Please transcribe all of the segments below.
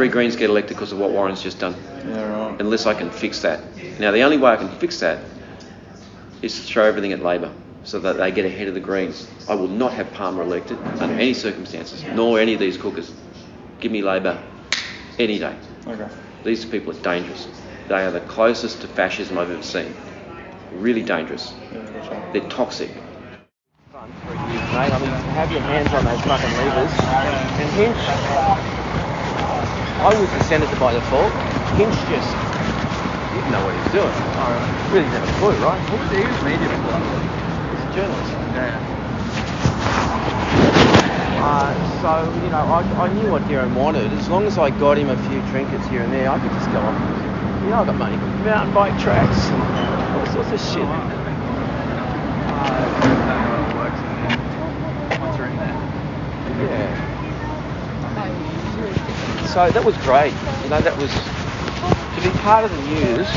3 Greens get elected because of what Warren's just done. Yeah, right. Unless I can fix that. Now, the only way I can fix that is to throw everything at Labor so that they get ahead of the Greens. I will not have Palmer elected under any circumstances, nor any of these cookers. Give me Labor any day. Okay. These people are dangerous. They are the closest to fascism I've ever seen. Really dangerous. Yeah, gotcha. They're toxic. Fun for you, mate. I mean, have your hands on those fucking levers. And Hinch, I was the senator by default. Hinch just didn't know what he was doing. Really didn't have a clue, right? He was media before. He's a journalist. Yeah. So, you know, I knew what Darren wanted. As long as I got him a few trinkets here and there, I could just go off. You know, I got money for mountain bike tracks and all sorts of shit. Once you're in there. Yeah. So that was great. You know, that was to be part of the news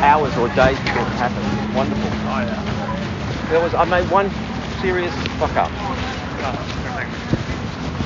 hours or days before it happened. It was wonderful. Oh, yeah. I made one serious fuck up.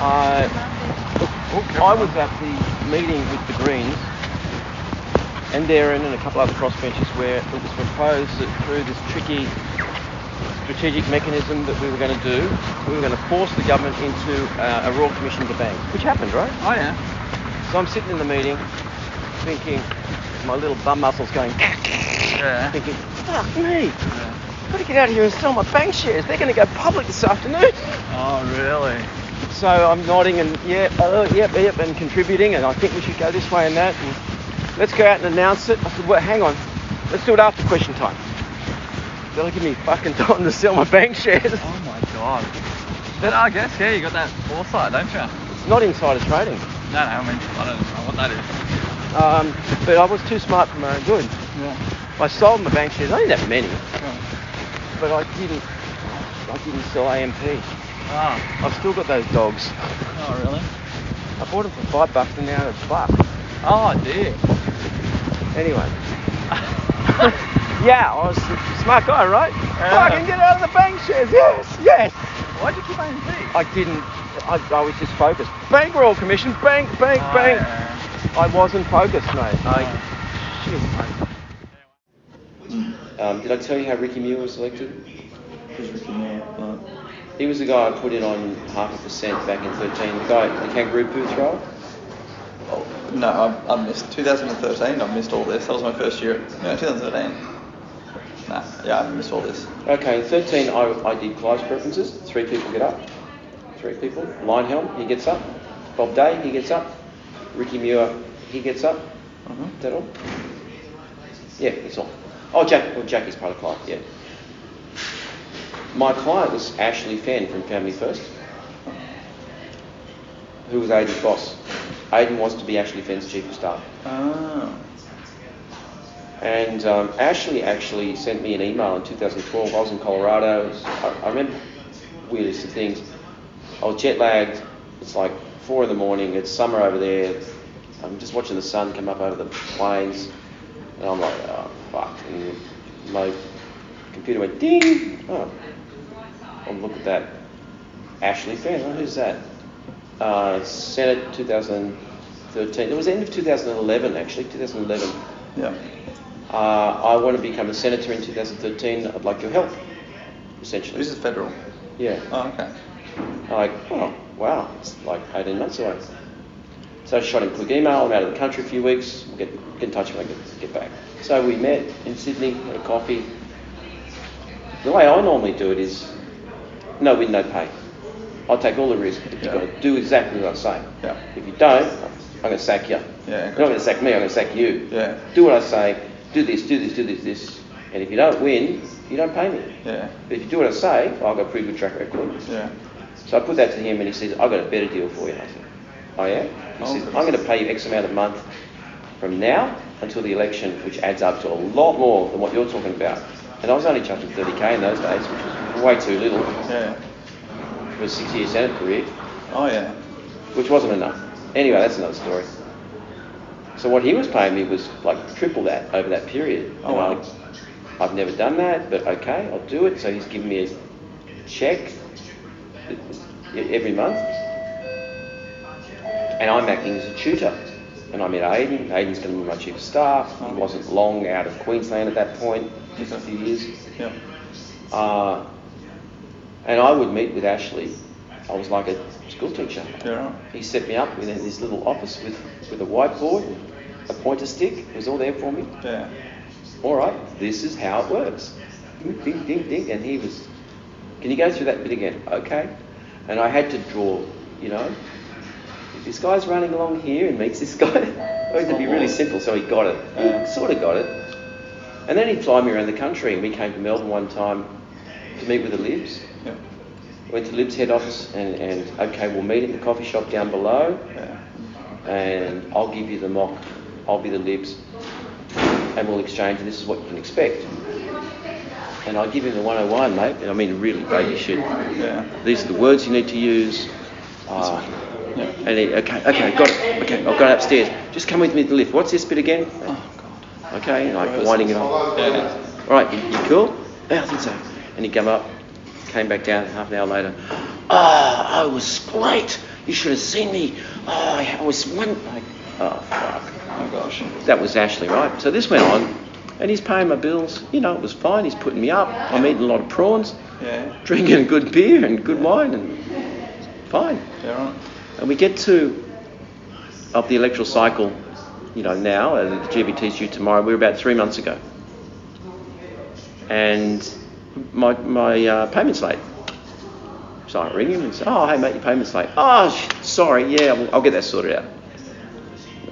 I was at the meeting with the Greens and Darren and a couple other crossbenchers where it was proposed that through this tricky strategic mechanism that we were going to do, we were going to force the government into a Royal Commission to bank, which happened, right? Oh, yeah. So I'm sitting in the meeting thinking, my little bum muscles going, thinking, fuck me, I've got to get out of here and sell my bank shares. They're going to go public this afternoon. Oh, really? So I'm nodding and yep, and contributing, and I think we should go this way and that. And let's go out and announce it. I said, well, hang on, let's do it after question time. That'll give me fucking time to sell my bank shares. Oh my god. But I guess, yeah, you got that foresight, don't you? It's not insider trading. No, I mean, I don't know what that is. But I was too smart for my own good. Yeah. I sold my bank shares. I didn't have many, Oh. but I didn't sell AMP. Ah. I've still got those dogs. Oh, really? I bought them for $5 and now it's $1. Oh, dear. Anyway. Yeah, I was a smart guy, right? Yeah. I can get out of the bank shares. Yes. Why'd you keep AMP? I didn't. I was just focused. Bank Royal Commission. Bank. Yeah. I wasn't focused, mate. Did I tell you how Ricky Muir was elected? Who's Ricky Muir? No. He was the guy I put in on 0.5% back in 13. The kangaroo poo thrower. Oh, no, I missed 2013. I missed all this. That was my first year. No, 2013. Nah, yeah, I missed all this. Okay, in 13 I did Clive's preferences. 3 people get up. 3 people. Linehelm, he gets up. Bob Day, he gets up. Ricky Muir, he gets up. Is that all? Yeah, that's all. Oh, Jackie's part of Clive, yeah. My client was Ashley Fenn from Family First, who was Aidan's boss. Aidan was to be Ashley Fenn's chief of staff. Oh. And Ashley actually sent me an email in 2012. I was in Colorado. I remember weirdest of things. I was jet lagged. It's like 4 a.m. It's summer over there. I'm just watching the sun come up over the plains. And I'm like, oh, fuck. And my computer went ding. Oh, I'll look at that. Ashley Fenn. Oh, who's that? Senate 2013. It was the end of 2011, actually. 2011. Yeah. I want to become a senator in 2013. I'd like your help, essentially. This is federal. Yeah. Oh, okay. I'm like, oh, wow. It's like 18 months away. So I shot him a quick email. I'm out of the country a few weeks. We'll get in touch when I get back. So we met in Sydney, had a coffee. The way I normally do it is no win, no pay. I'll take all the risk, but you've got to do exactly what I say. Yeah. If you don't, I'm going to sack you. Yeah. You're not going to sack me, I'm going to sack you. Yeah. Do what I say, do this. And if you don't win, you don't pay me. Yeah. But if you do what I say, I've got a pretty good track record. Yeah. So I put that to him and he says, I've got a better deal for you. And I said, oh yeah? He says, I'm going to pay you X amount a month from now until the election, which adds up to a lot more than what you're talking about. And I was only charging $30,000 in those days, which was way too little Yeah. for a 6-year Senate career, Oh, yeah. which wasn't enough. Anyway, that's another story. So what he was paying me was like triple that over that period. Oh, wow. I've never done that, but okay, I'll do it. So he's giving me a check every month to And I'm acting as a tutor. And I met Aidan. Aidan's going to be my chief of staff. He wasn't long out of Queensland at that point, just a few years. Yeah. And I would meet with Ashley. I was like a school teacher. Yeah, right. He set me up in this little office with a whiteboard and a pointer stick. It was all there for me. Yeah. All right, this is how it works. Ding, ding, ding, ding. And he was, can you go through that bit again? Okay. And I had to draw, you know, if this guy's running along here and meets this guy, it had to be really simple, so he got it. Sort of got it. And then he'd fly me around the country, and we came to Melbourne one time to meet with the Libs. Yeah. Went to Lib's head office and okay, we'll meet at the coffee shop down below, and I'll give you the mock, I'll be the Libs, and we'll exchange, and this is what you can expect. And I give him the 101, mate, and I mean really baby shit. Yeah. These are the words you need to use. And he, okay, got it. Okay, I've got it upstairs. Just come with me to the lift. What's this bit again? Oh, God. Okay, and like winding it on. Yeah. All right, you cool? Yeah, I think so. And he came back down half an hour later. Oh, I was great. You should have seen me. Oh, I was one. Oh, fuck. Oh, gosh. That was Ashley, right? So this went on, and he's paying my bills. You know, it was fine. He's putting me up. I'm eating a lot of prawns, drinking good beer and good wine, and fine. Yeah, right. And we get to of the electoral cycle, you know, now, the GBT's due tomorrow. We were about 3 months ago. And my payment's late. So I ring him and say, oh, hey, mate, your payment's late. Oh, sorry, yeah, I'll get that sorted out.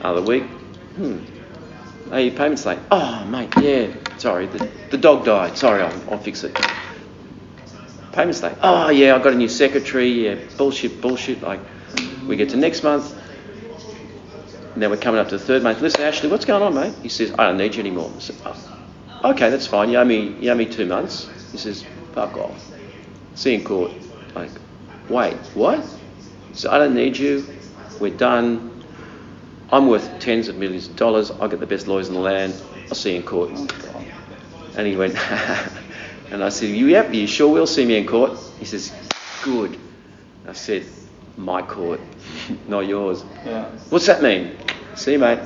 Another week. Hey, your payment's late. Oh, mate, yeah, sorry, the dog died. Sorry, I'll fix it. Payment's late. Oh, yeah, I got a new secretary. Yeah, bullshit. Like, we get to next month. Now we're coming up to the third month. Listen, Ashley, what's going on, mate? He says, I don't need you anymore. I said, oh, okay, that's fine. You owe me 2 months. He says, fuck off. See you in court. Like, wait, what? So I don't need you. We're done. I'm worth tens of millions of dollars. I'll get the best lawyers in the land. I'll see you in court. And he went, and I said, you sure will see me in court? He says, good. I said, my court, not yours. Yeah. What's that mean? See you, mate.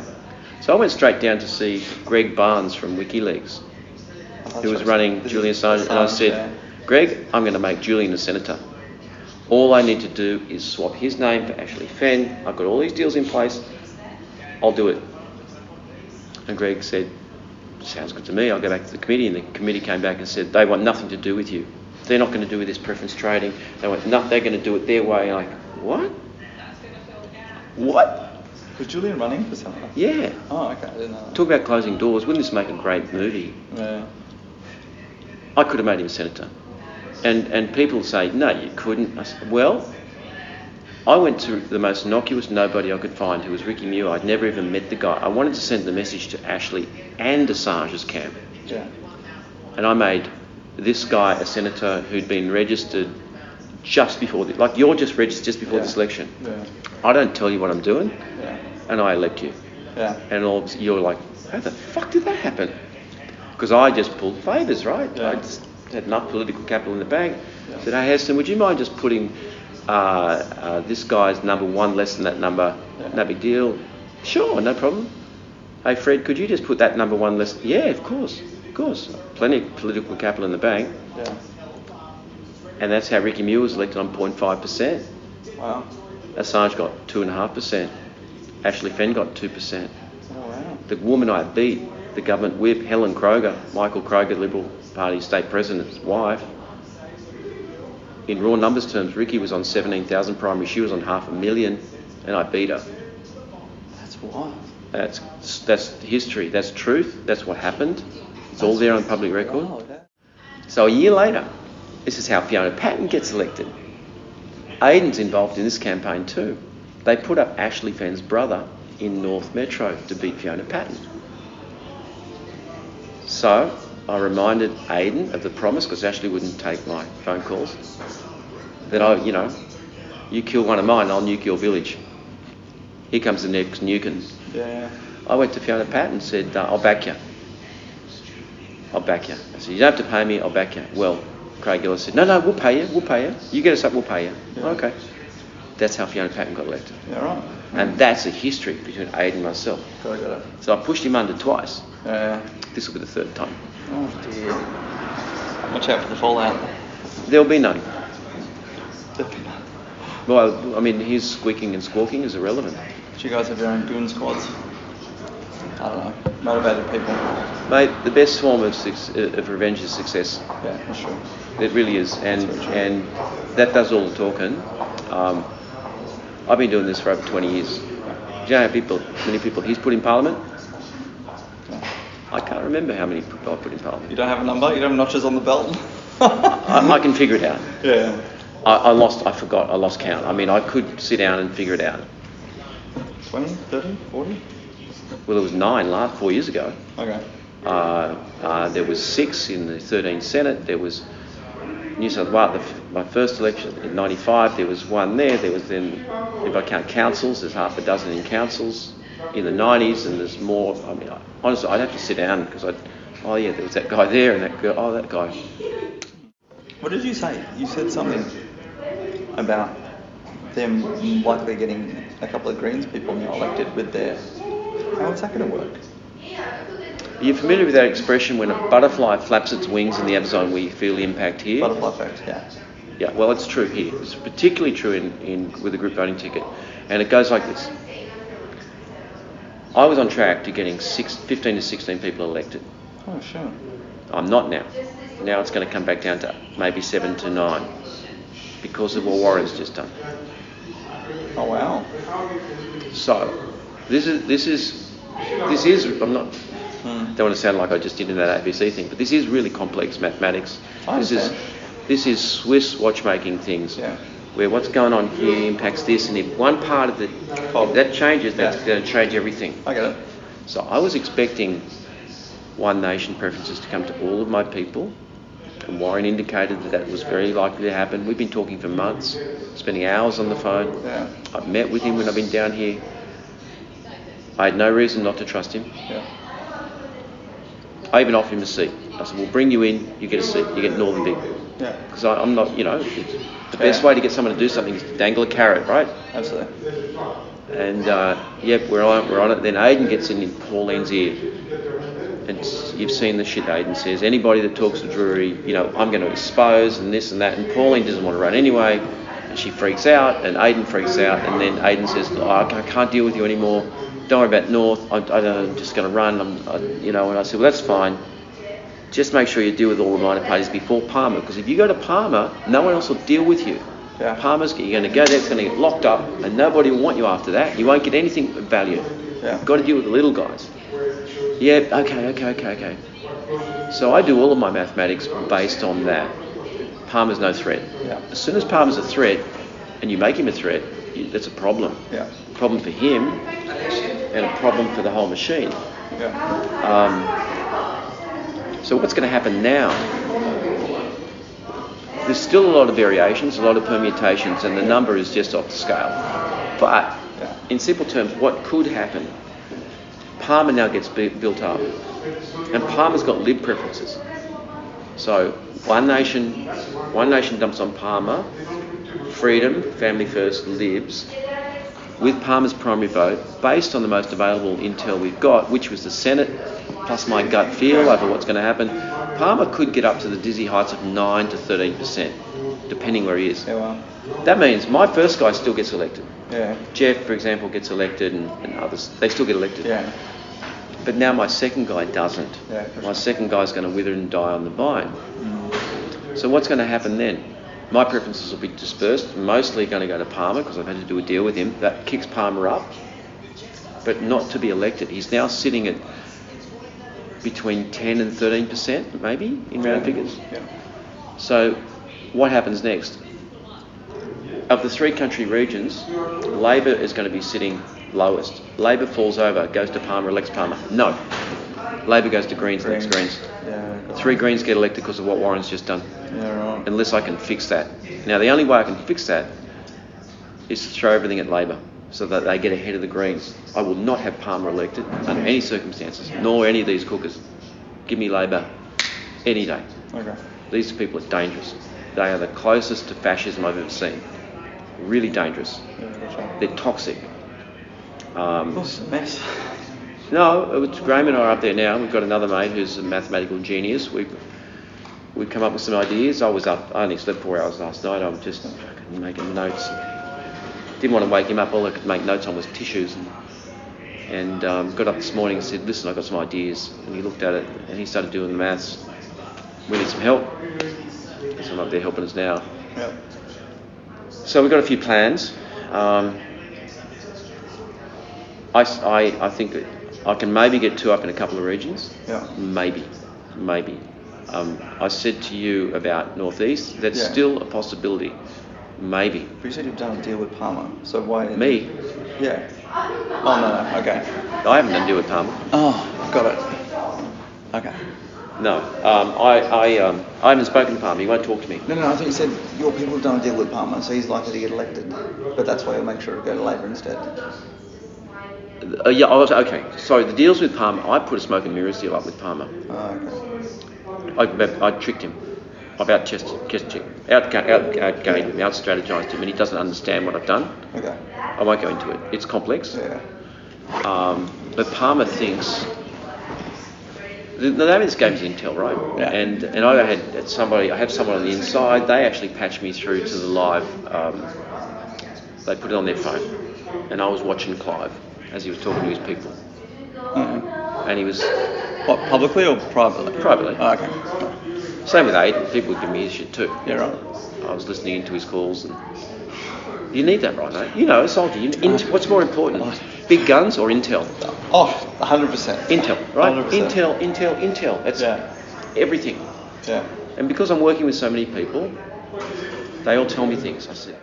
So I went straight down to see Greg Barnes from WikiLeaks, who was running Julian Assange, and I said, Greg, I'm going to make Julian a senator. All I need to do is swap his name for Ashley Fenn. I've got all these deals in place. I'll do it. And Greg said, sounds good to me. I'll go back to the committee. And the committee came back and said, they want nothing to do with you. They're not going to do with this preference trading. They're going to do it their way. Like, what? What? Was Julian running for something? Yeah. Oh, okay. I didn't know that. Talk about closing doors. Wouldn't this make a great movie? Yeah. I could have made him senator. And people say, no, you couldn't. I said, well, I went to the most innocuous nobody I could find, who was Ricky Muir. I'd never even met the guy. I wanted to send the message to Ashley and Assange's camp. Yeah. And I made this guy a senator who'd been registered just before, like you're just registered just before this election. Yeah. I don't tell you what I'm doing, Yeah. and I elect you. Yeah. And all you're like, how the fuck did that happen? Because I just pulled favours, right? Yeah. I just had enough political capital in the bank. Yeah. Said, hey Heston, would you mind just putting this guy's number one less than that number? Yeah. No big deal. Sure, no problem. Hey Fred, could you just put that number one less? Yeah, of course. Plenty of political capital in the bank. Yeah. And that's how Ricky Muir was elected on 0.5%. Wow. Assange got 2.5%. Ashley Fenn got 2%. Oh, wow. The woman I beat, the government whip, Helen Kroger, Michael Kroger, Liberal Party state president's wife. In raw numbers terms, Ricky was on 17,000 primary. She was on 500,000, and I beat her. That's wild. That's history. That's truth. That's what happened. It's all there on public record. Wow, So a year later, this is how Fiona Patten gets elected. Aidan's involved in this campaign too. They put up Ashley Fenn's brother in North Metro to beat Fiona Patten. So I reminded Aidan of the promise, because Ashley wouldn't take my phone calls, that you kill one of mine, I'll nuke your village. Here comes the next nuking. Yeah. I went to Fiona Patten and said, I'll back you. I said, you don't have to pay me, I'll back you. Well, Craig Gillis said, no, we'll pay you. You get us up, we'll pay you. Yeah. Okay. That's how Fiona Patten got elected. Yeah, right. And that's a history between Aid and myself. Got it. So I pushed him under twice. Yeah. This will be the third time. Oh dear. Watch out for the fallout. There'll be none. There'll be none. Well, I mean, his squeaking and squawking is irrelevant. Do you guys have your own goon squads? I don't know. Motivated people. Mate, the best form of revenge is success. Yeah, that's true. It really is, and that does all the talking. I've been doing this for over 20 years. Do you know how many people he's put in Parliament? Yeah. I can't remember how many people I've put in Parliament. You don't have a number? You don't have notches on the belt? I can figure it out. Yeah. I lost count. I mean, I could sit down and figure it out. 20, 30, 40? Well, there was 9 4 years ago. Okay. There was 6 in the 13th Senate. There was New South Wales, my first election in '95. There was 1 there. There was then, if I count councils, there's half a dozen in councils in the 90s, and there's more. I mean, honestly, I'd have to sit down because there was that guy there and that girl. Oh, that guy. What did you say? You said something about them likely getting a couple of Greens people now elected with their... How is that going to work? Are you familiar with that expression, when a butterfly flaps its wings in the Amazon, we feel the impact here? Butterfly effect, yeah. Yeah, well, it's true here. It's particularly true with the group voting ticket. And it goes like this. I was on track to getting 15 to 16 people elected. Oh, sure. I'm not now. Now it's going to come back down to maybe 7 to 9 because of what Warren's just done. Oh, wow. So, this is. I'm not. Don't want to sound like I just did in that ABC thing, but this is really complex mathematics. This is Swiss watchmaking things, where what's going on here impacts this, and if one part of it if that changes, that's going to change everything. I get it. So I was expecting One Nation preferences to come to all of my people, and Warren indicated that was very likely to happen. We've been talking for months, spending hours on the phone. Yeah. I've met with him when I've been down here. I had no reason not to trust him. Yeah. I even offered him a seat. I said, we'll bring you in, you get a seat, you get Northern Vic. Yeah. Because I'm not, the best way to get someone to do something is to dangle a carrot, right? Absolutely. And, we're on it. Then Aidan gets in Pauline's ear. And you've seen the shit Aidan says. Anybody that talks to Druery, I'm going to expose and this and that. And Pauline doesn't want to run anyway. And she freaks out, and Aidan freaks out. And then Aidan says, I can't deal with you anymore. Don't worry about North. I'm just going to run. And I said, well, that's fine. Just make sure you deal with all the minor parties before Palmer, because if you go to Palmer, no one else will deal with you. Yeah. You're going to go there, it's going to get locked up, and nobody will want you after that. You won't get anything of value. Yeah. You've got to deal with the little guys. Yeah, okay. So I do all of my mathematics based on that. Palmer's no threat. Yeah. As soon as Palmer's a threat, and you make him a threat, that's a problem. Yeah. A problem for him, and a problem for the whole machine. Yeah. So what's going to happen now? There's still a lot of variations, a lot of permutations, and the number is just off the scale. But in simple terms, what could happen? Palmer now gets built up, and Palmer's got Lib preferences. So One Nation dumps on Palmer, Freedom, Family First, Libs, with Palmer's primary vote, based on the most available intel we've got, which was the Senate, plus my gut feel over what's going to happen. Palmer could get up to the dizzy heights of 9 to 13%, depending where he is. Yeah, well. That means my first guy still gets elected. Yeah. Jeff, for example, gets elected, and others, they still get elected. Yeah. But now my second guy doesn't. Yeah, my second guy's going to wither and die on the vine. So what's going to happen then? My preferences will be dispersed, mostly going to go to Palmer because I've had to do a deal with him. That kicks Palmer up, but not to be elected. He's now sitting at between 10 and 13%, maybe, in round figures. Yeah. So what happens next? Of the 3 country regions, Labor is going to be sitting lowest. Labor falls over, goes to Palmer, elects Palmer. No. Labor goes to Greens, elects Greens. Yeah. 3 Greens get elected because of what Warren's just done. Yeah, right. Unless I can fix that. Now, the only way I can fix that is to throw everything at Labor so that they get ahead of the Greens. I will not have Palmer elected under any circumstances, nor any of these cookers. Give me Labor any day. Okay. These people are dangerous. They are the closest to fascism I've ever seen. really dangerous. Yeah, that's right. They're toxic. It's a mess. No, Graham and I are up there now. We've got another mate who's a mathematical genius. We've come up with some ideas. I only slept 4 hours last night. I'm just fucking making notes. Didn't want to wake him up. All I could make notes on was tissues. And got up this morning and said, listen, I've got some ideas. And he looked at it and he started doing the maths. We need some help. So I'm up there helping us now. Yep. So we've got a few plans. I think that I can maybe get 2 up in a couple of regions. Yeah. Maybe. I said to you about Northeast. That's still a possibility. Maybe. But you said you've done a deal with Palmer, so why... Me? Yeah. Oh, no, okay. I haven't done a deal with Palmer. Oh, got it. Okay. No. I haven't spoken to Palmer. He won't talk to me. No, I think you said your people have done a deal with Palmer, so he's likely to get elected. But that's why you'll make sure to go to Labor instead. Okay. So the deals with Palmer, I put a smoke and mirrors deal up with Palmer. Oh, okay. I tricked him. I've out-strategised him, and he doesn't understand what I've done. Okay. I won't go into it. It's complex. Yeah. But Palmer thinks... The name of this game is Intel, right? Yeah. And I have someone on the inside. They actually patched me through to the live. They put it on their phone, and I was watching Clive as he was talking to his people. Mm-hmm. And he was... What, publicly or privately? Privately. Oh, okay. Same with Aiden. People would give me his shit too. Yeah, right. I was listening into his calls. And you need that, right, mate? You know, a soldier. What's more important? Big guns or Intel? Oh, 100%. Intel, right? 100%. Intel. That's everything. Yeah. And because I'm working with so many people, they all tell me things. I said...